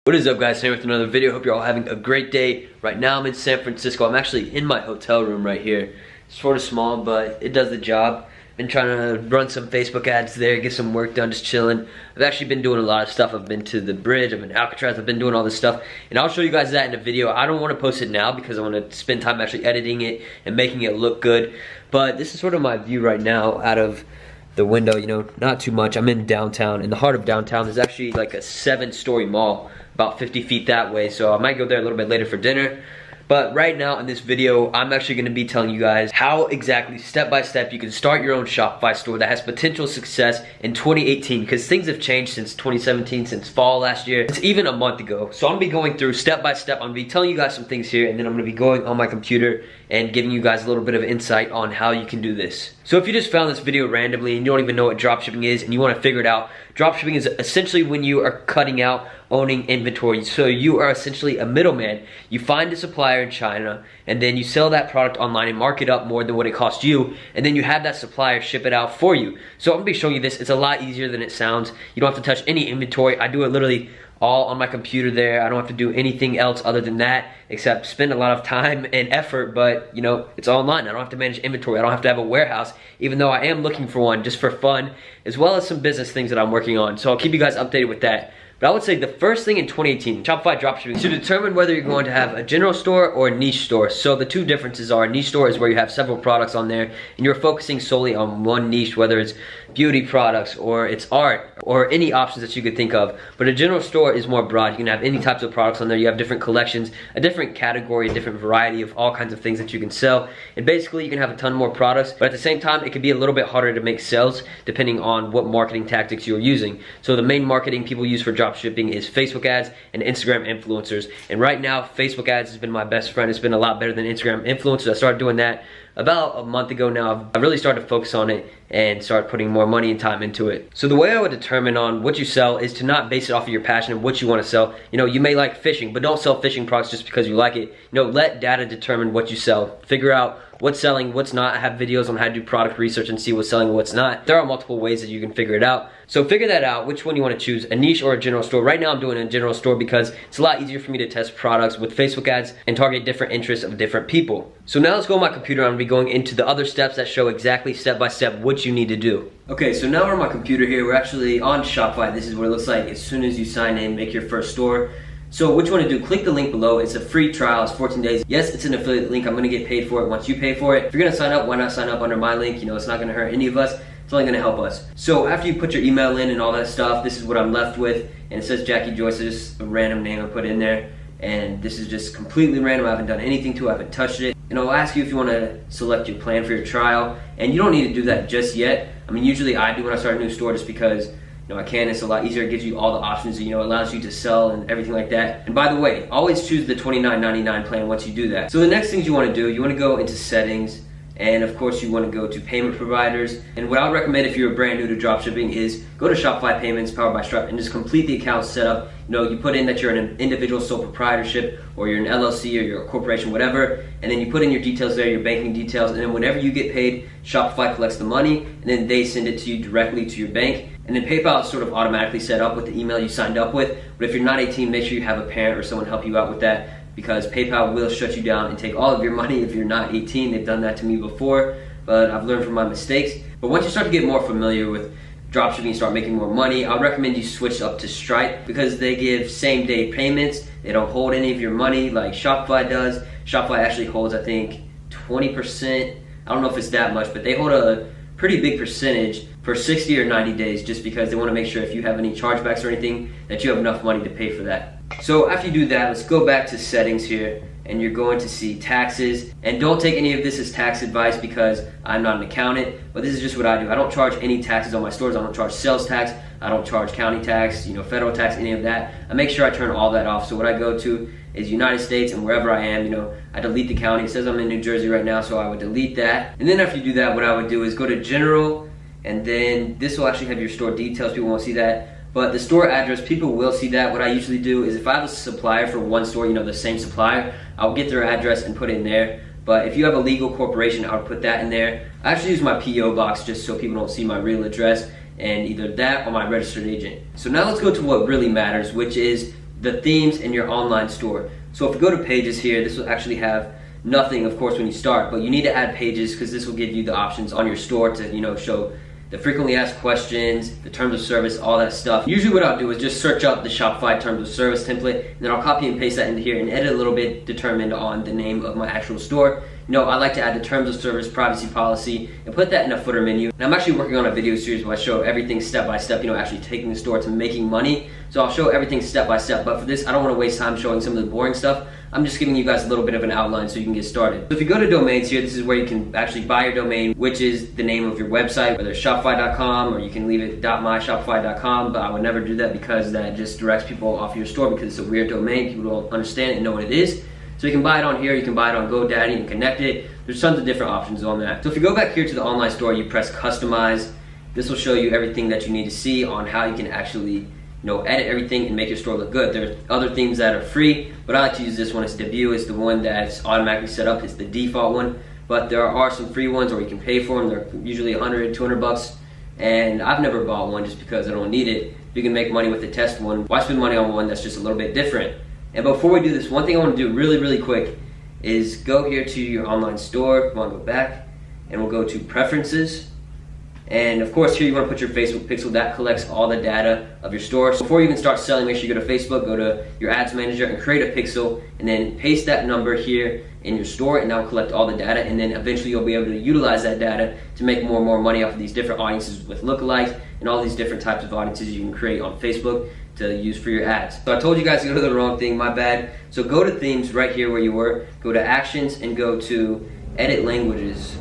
What is up, guys? Here with another video. Hope you're all having a great day. Right now I'm in San Francisco. I'm actually in my hotel room right here. It's sort of small, but it does the job. Been trying to run some Facebook ads there, get some work done, just chilling. I've actually been doing a lot of stuff. I've been to the bridge, I've been to Alcatraz, I've been doing all this stuff. And I'll show you guys that in a video. I don't want to post it now because I want to spend time actually editing it and making it look good. But this is sort of my view right now out of the window, you know, not too much. I'm in downtown. In the heart of downtown, there's actually like a 7-story mall, about 50 feet that way. So I might go there a little bit later for dinner. But right now in this video, I'm actually gonna be telling you guys how exactly, step by step, you can start your own Shopify store that has potential success in 2018, because things have changed since 2017, since fall last year. It's even a month ago. So I'm gonna be going through step by step. I'm gonna be telling you guys some things here, and then I'm gonna be going on my computer and giving you guys a little bit of insight on how you can do this. So if you just found this video randomly and you don't even know what dropshipping is and you wanna figure it out, dropshipping is essentially when you are cutting out owning inventory. So you are essentially a middleman. You find a supplier in China and then you sell that product online and mark it up more than what it cost you, and then you have that supplier ship it out for you. So I'm gonna be showing you this. It's a lot easier than it sounds. You don't have to touch any inventory. I do it literally all on my computer there. I don't have to do anything else other than that except spend a lot of time and effort, but you know, it's all online. I don't have to manage inventory. I don't have to have a warehouse, even though I am looking for one just for fun, as well as some business things that I'm working on. So I'll keep you guys updated with that. But I would say the first thing in 2018, Shopify dropshipping, to determine whether you're going to have a general store or a niche store. So the two differences are, a niche store is where you have several products on there and you're focusing solely on one niche, whether it's beauty products or it's art or any options that you could think of. But a general store is more broad. You can have any types of products on there. You have different collections, a different category, a different variety of all kinds of things that you can sell. And basically you can have a ton more products, but at the same time it can be a little bit harder to make sales depending on what marketing tactics you're using. So the main marketing people use for dropshipping is Facebook ads and Instagram influencers. And right now Facebook ads has been my best friend. It's been a lot better than Instagram influencers. I started doing that about a month ago now. I really started to focus on it and start putting more money and time into it. So the way I would determine on what you sell is to not base it off of your passion and what you want to sell. You know, you may like fishing, but don't sell fishing products just because you like it. You know, let data determine what you sell. Figure out what's selling, what's not. I have videos on how to do product research and see what's selling and what's not. There are multiple ways that you can figure it out. So figure that out, which one you want to choose, a niche or a general store. Right now I'm doing a general store because it's a lot easier for me to test products with Facebook ads and target different interests of different people. So now let's go on my computer. I'm gonna be going into the other steps that show exactly step by step what you need to do. Okay, so now we're on my computer here. We're actually on Shopify. This is what it looks like as soon as you sign in, make your first store. So what you want to do, click the link below. It's a free trial, it's 14 days. Yes, it's an affiliate link. I'm gonna get paid for it once you pay for it. If you're gonna sign up, why not sign up under my link? You know, it's not gonna hurt any of us. It's only gonna help us. So after you put your email in and all that stuff, this is what I'm left with. And it says Jackie Joyce, it's just a random name I put in there. And this is just completely random. I haven't done anything to it, I haven't touched it. And I'll ask you if you wanna select your plan for your trial. And you don't need to do that just yet. I mean, usually I do when I start a new store just because you know, I can. It's a lot easier. It gives you all the options. You know, it allows you to sell and everything like that. And by the way, always choose the $29.99 plan once you do that. So the next things you want to do, you want to go into settings, and of course you want to go to payment providers. And what I would recommend if you're brand new to dropshipping is go to Shopify Payments powered by Stripe and just complete the account setup. You know, you put in that you're an individual sole proprietorship or you're an LLC or you're a corporation, whatever, and then you put in your details there, your banking details, and then whenever you get paid, Shopify collects the money and then they send it to you directly to your bank. And then PayPal is sort of automatically set up with the email you signed up with. But if you're not 18, make sure you have a parent or someone help you out with that, because PayPal will shut you down and take all of your money if you're not 18. They've done that to me before, but I've learned from my mistakes. But once you start to get more familiar with dropshipping, start making more money, I would recommend you switch up to Stripe because they give same-day payments. They don't hold any of your money like Shopify does. Shopify actually holds, I think, 20%. I don't know if it's that much, but they hold a pretty big percentage for 60 or 90 days just because they want to make sure if you have any chargebacks or anything that you have enough money to pay for that. So after you do that, let's go back to settings here, and you're going to see taxes. And don't take any of this as tax advice because I'm not an accountant, but this is just what I do. I don't charge any taxes on my stores. I don't charge sales tax. I don't charge county tax, you know, federal tax, any of that. I make sure I turn all that off. So what I go to is United States, and wherever I am, you know, I delete the county. It says I'm in New Jersey right now, so I would delete that. And then after you do that, what I would do is go to general, and then this will actually have your store details. People won't see that. But the store address, people will see that. What I usually do is if I have a supplier for one store, you know, the same supplier, I'll get their address and put it in there. But if you have a legal corporation, I'll put that in there. I actually use my P.O. box just so people don't see my real address, and either that or my registered agent. So now let's go to what really matters, which is the themes in your online store. So if you go to pages here, this will actually have nothing, of course, when you start, but you need to add pages because this will give you the options on your store to, show the frequently asked questions, the terms of service, all that stuff. Usually what I'll do is just search up the Shopify terms of service template, and then I'll copy and paste that into here and edit a little bit determined on the name of my actual store. I like to add the terms of service, privacy policy, and put that in a footer menu. And I'm actually working on a video series where I show everything step by step, actually taking the store to making money. So I'll show everything step by step, but for this, I don't want to waste time showing some of the boring stuff. I'm just giving you guys a little bit of an outline so you can get started. So if you go to domains here, this is where you can actually buy your domain, which is the name of your website, whether it's shopify.com or you can leave it .myshopify.com, but I would never do that because that just directs people off your store because it's a weird domain. People don't understand it and know what it is. So you can buy it on here, you can buy it on GoDaddy and connect it. There's tons of different options on that. So if you go back here to the online store, you press customize. This will show you everything that you need to see on how you can actually edit everything and make your store look good. There are other themes that are free, but I like to use this one. It's Debut. It's the one that's automatically set up. It's the default one, but there are some free ones where you can pay for them. They're usually 100, 200 bucks, and I've never bought one just because I don't need it. If you can make money with the test one, why spend money on one that's just a little bit different? And before we do this, one thing I want to do really quick is go here to your online store. Come on, go back, and we'll go to preferences. And of course here you want to put your Facebook pixel that collects all the data of your store. So before you even start selling, make sure you go to Facebook, go to your ads manager and create a pixel, and then paste that number here in your store, and that'll collect all the data, and then eventually you'll be able to utilize that data to make more and more money off of these different audiences with lookalikes and all these different types of audiences you can create on Facebook to use for your ads. So I told you guys to go to the wrong thing, my bad. So go to themes right here where you were, go to actions and go to edit languages.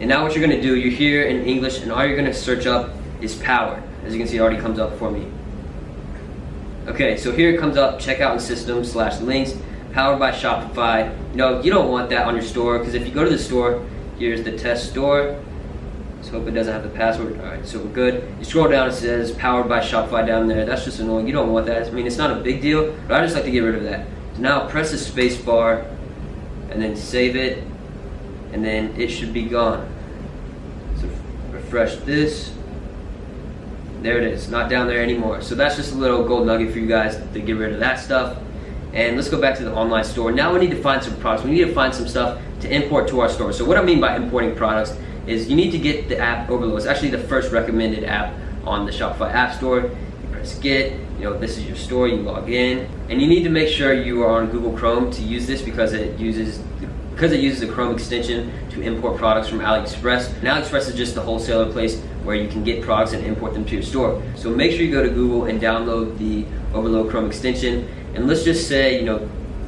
And now what you're going to do, you're here in English, and all you're going to search up is powered. As you can see, it already comes up for me. Okay, so here it comes up, checkout and system / links, powered by Shopify. You don't want that on your store, because if you go to the store, here's the test store. Let's hope it doesn't have the password. Alright, so we're good. You scroll down, it says powered by Shopify down there. That's just annoying. You don't want that. I mean, it's not a big deal, but I just like to get rid of that. So now press the space bar, and then save it, and then it should be gone. So refresh this. There it is, not down there anymore. So that's just a little gold nugget for you guys to get rid of that stuff. And let's go back to the online store. Now we need to find some products. We need to find some stuff to import to our store. So what I mean by importing products is you need to get the app Overload. It's actually the first recommended app on the Shopify App Store. You press get, this is your store, you log in. And you need to make sure you are on Google Chrome to use this because it uses a Chrome extension to import products from AliExpress. And AliExpress is just the wholesaler place where you can get products and import them to your store. So make sure you go to Google and download the Overload Chrome extension. And let's just say,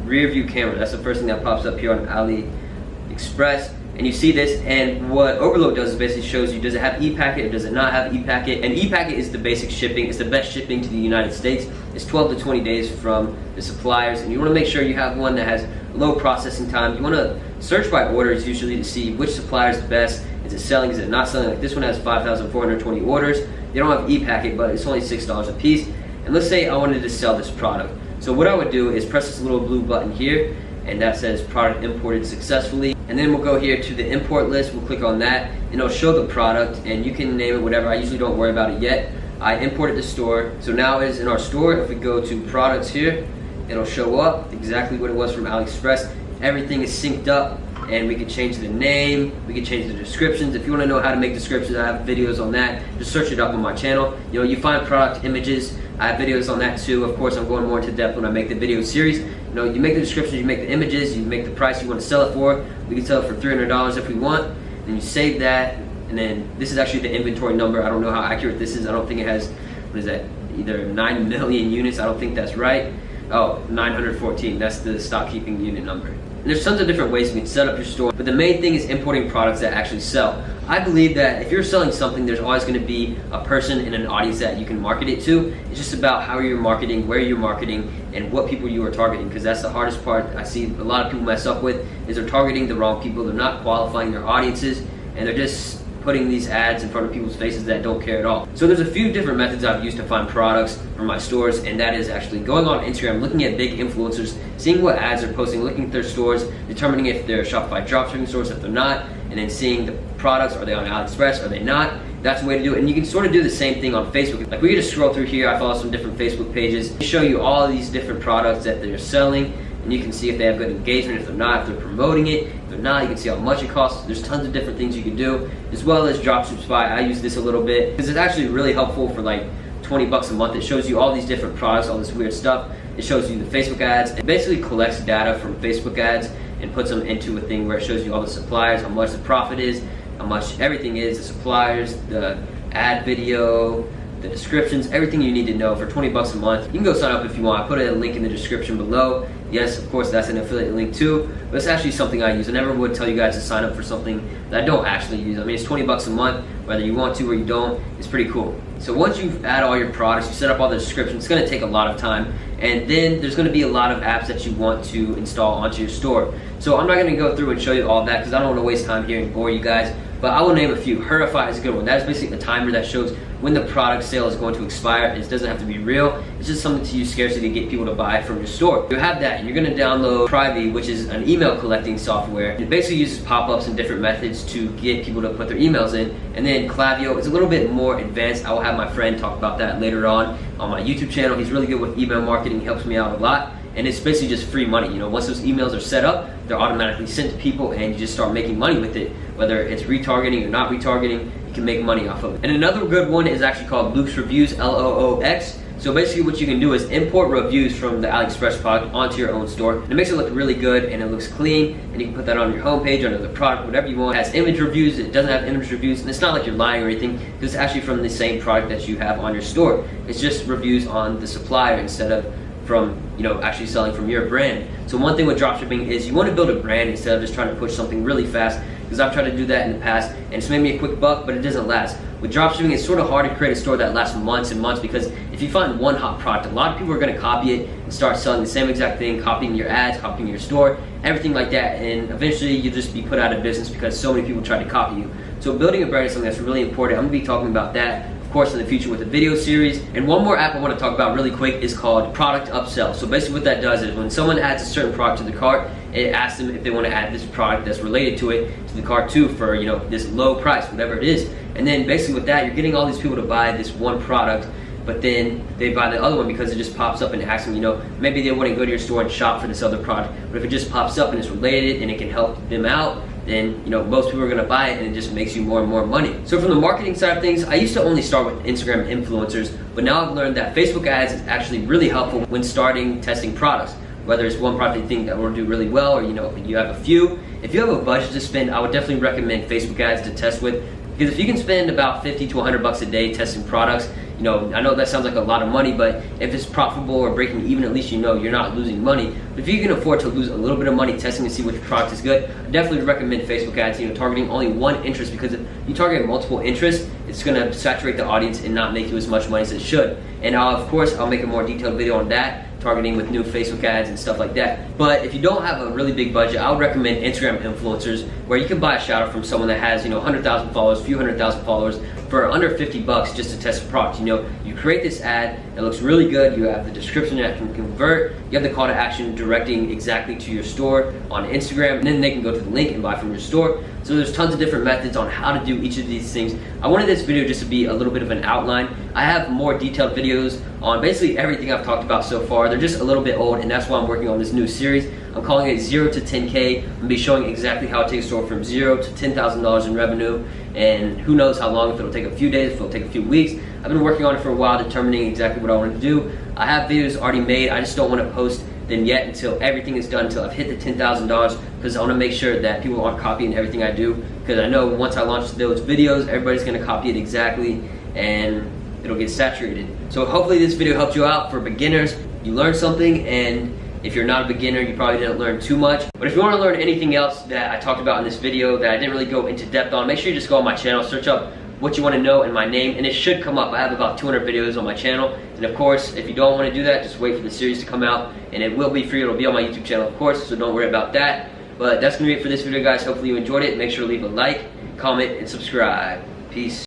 rear view camera. That's the first thing that pops up here on AliExpress. And you see this, and what Overload does is basically shows you, does it have e-packet or does it not have e-packet? And e-packet is the basic shipping. It's the best shipping to the United States. It's 12 to 20 days from the suppliers, and you want to make sure you have one that has low processing time. You want to search by orders usually to see which supplier is the best. Is it selling? Is it not selling? Like this one has 5,420 orders. They don't have e-packet, but it's only $6 a piece. And let's say I wanted to sell this product. So what I would do is press this little blue button here, and that says product imported successfully. And then we'll go here to the import list. We'll click on that, and it'll show the product, and you can name it whatever. I usually don't worry about it yet. I imported the store, so now it is in our store. If we go to products here, it'll show up exactly what it was from AliExpress. Everything is synced up, and we can change the name, we can change the descriptions. If you want to know how to make descriptions, I have videos on that. Just search it up on my channel. You find product images, I have videos on that too. Of course, I'm going more into depth when I make the video series. You make the descriptions, you make the images, you make the price you want to sell it for. We can sell it for $300 if we want. Then you save that, and then this is actually the inventory number. I don't know how accurate this is. I don't think it has, what is that, either 9 million units. I don't think that's right. Oh, 914, that's the stock keeping unit number. And there's tons of different ways you can set up your store, but the main thing is importing products that actually sell. I believe that if you're selling something, there's always going to be a person and an audience that you can market it to. It's just about how you're marketing, where you're marketing, and what people you are targeting, because that's the hardest part I see a lot of people mess up with, is they're targeting the wrong people. They're not qualifying their audiences, and they're just putting these ads in front of people's faces that don't care at all. So there's a few different methods I've used to find products for my stores, and that is actually going on Instagram, looking at big influencers, seeing what ads they're posting, looking at their stores, determining if they're Shopify dropshipping stores, if they're not, and then seeing the products, are they on AliExpress, are they not, that's the way to do it. And you can sort of do the same thing on Facebook. Like, we can just scroll through here. I follow some different Facebook pages. They show you all these different products that they're selling, and you can see if they have good engagement, if they're not, if they're promoting it. If they're not, you can see how much it costs. There's tons of different things you can do, as well as Dropshipify. I use this a little bit because it's actually really helpful for like 20 bucks a month. It shows you all these different products, all this weird stuff. It shows you the Facebook ads. It basically collects data from Facebook ads and puts them into a thing where it shows you all the suppliers, how much the profit is, how much everything is, the suppliers, the ad video, the descriptions, everything you need to know for 20 bucks a month. You can go sign up if you want. I put a link in the description below. Yes, of course, that's an affiliate link too, but it's actually something I use. I never would tell you guys to sign up for something that I don't actually use. I mean, it's 20 bucks a month, whether you want to or you don't. It's pretty cool. So once you've added all your products, you set up all the descriptions, it's gonna take a lot of time, and then there's gonna be a lot of apps that you want to install onto your store. So I'm not gonna go through and show you all that because I don't wanna waste time here and bore you guys, but I will name a few. Hurify is a good one. That is basically a timer that shows when the product sale is going to expire. It doesn't have to be real. It's just something to use scarcity to get people to buy from your store. You have that, and you're gonna download Privy, which is an email collecting software. It basically uses pop-ups and different methods to get people to put their emails in. And then Klaviyo is a little bit more advanced. I will have my friend talk about that later on my YouTube channel. He's really good with email marketing. He helps me out a lot. And it's basically just free money. You know, once those emails are set up, they're automatically sent to people, and you just start making money with it. Whether it's retargeting or not retargeting, you can make money off of it. And another good one is actually called Luke's Reviews, L-O-O-X. So basically what you can do is import reviews from the AliExpress product onto your own store. And it makes it look really good, and it looks clean, and you can put that on your homepage, under the product, whatever you want. It has image reviews, it doesn't have image reviews, and it's not like you're lying or anything, because it's actually from the same product that you have on your store. It's just reviews on the supplier instead of from, you know, actually selling from your brand. So one thing with dropshipping is you want to build a brand instead of just trying to push something really fast, because I've tried to do that in the past and it's made me a quick buck, but it doesn't last. With dropshipping, it's sort of hard to create a store that lasts months and months, because if you find one hot product, a lot of people are going to copy it and start selling the same exact thing, copying your ads, copying your store, everything like that, and eventually you'll just be put out of business because so many people try to copy you. So building a brand is something that's really important. I'm going to be talking about that, of course, in the future with a video series. And one more app I want to talk about really quick is called Product Upsell. So basically what that does is when someone adds a certain product to the cart, it asks them if they want to add this product that's related to it to the cart too for, you know, this low price, whatever it is. And then basically with that, you're getting all these people to buy this one product, but then they buy the other one because it just pops up and asks them, you know, maybe they wouldn't go to your store and shop for this other product, but if it just pops up and it's related and it can help them out, then, you know, most people are gonna buy it, and it just makes you more and more money. So from the marketing side of things, I used to only start with Instagram influencers, but now I've learned that Facebook ads is actually really helpful when starting testing products. Whether it's one product you think that will do really well, or, you know, you have a few. If you have a budget to spend, I would definitely recommend Facebook ads to test with, because if you can spend about 50 to 100 bucks a day testing products, you know, I know that sounds like a lot of money, but if it's profitable or breaking even, at least you know you're not losing money. But if you can afford to lose a little bit of money testing to see which product is good, I definitely recommend Facebook ads, you know, targeting only one interest, because if you target multiple interests, it's gonna saturate the audience and not make you as much money as it should. And of course, I'll make a more detailed video on that, targeting with new Facebook ads and stuff like that. But if you don't have a really big budget, I would recommend Instagram influencers, where you can buy a shout out from someone that has, you know, 100,000 followers, few 100,000 followers for under 50 bucks just to test a product. You know, you create this ad, it looks really good, you have the description that can convert, you have the call to action directing exactly to your store on Instagram, and then they can go to the link and buy from your store. So there's tons of different methods on how to do each of these things. I wanted this video just to be a little bit of an outline. I have more detailed videos on basically everything I've talked about so far. They're just a little bit old, and that's why I'm working on this new series. I'm calling it 0 to 10K. I'm gonna be showing exactly how to take a store from 0 to $10,000 in revenue, and who knows how long, if it'll take a few days, if it'll take a few weeks. I've been working on it for a while, determining exactly what I want to do. I have videos already made, I just don't want to post them yet until everything is done, until I've hit the $10,000, because I want to make sure that people aren't copying everything I do, because I know once I launch those videos, everybody's going to copy it exactly, and it'll get saturated. So hopefully this video helped you out. For beginners, you learned something, and if you're not a beginner, you probably didn't learn too much. But if you want to learn anything else that I talked about in this video that I didn't really go into depth on, make sure you just go on my channel, search up what you want to know and my name, and it should come up. I have about 200 videos on my channel, and of course, if you don't want to do that, just wait for the series to come out, and it will be free. It'll be on my YouTube channel, of course, so don't worry about that. But that's gonna be it for this video, guys. Hopefully you enjoyed it. Make sure to leave a like, comment, and subscribe. Peace.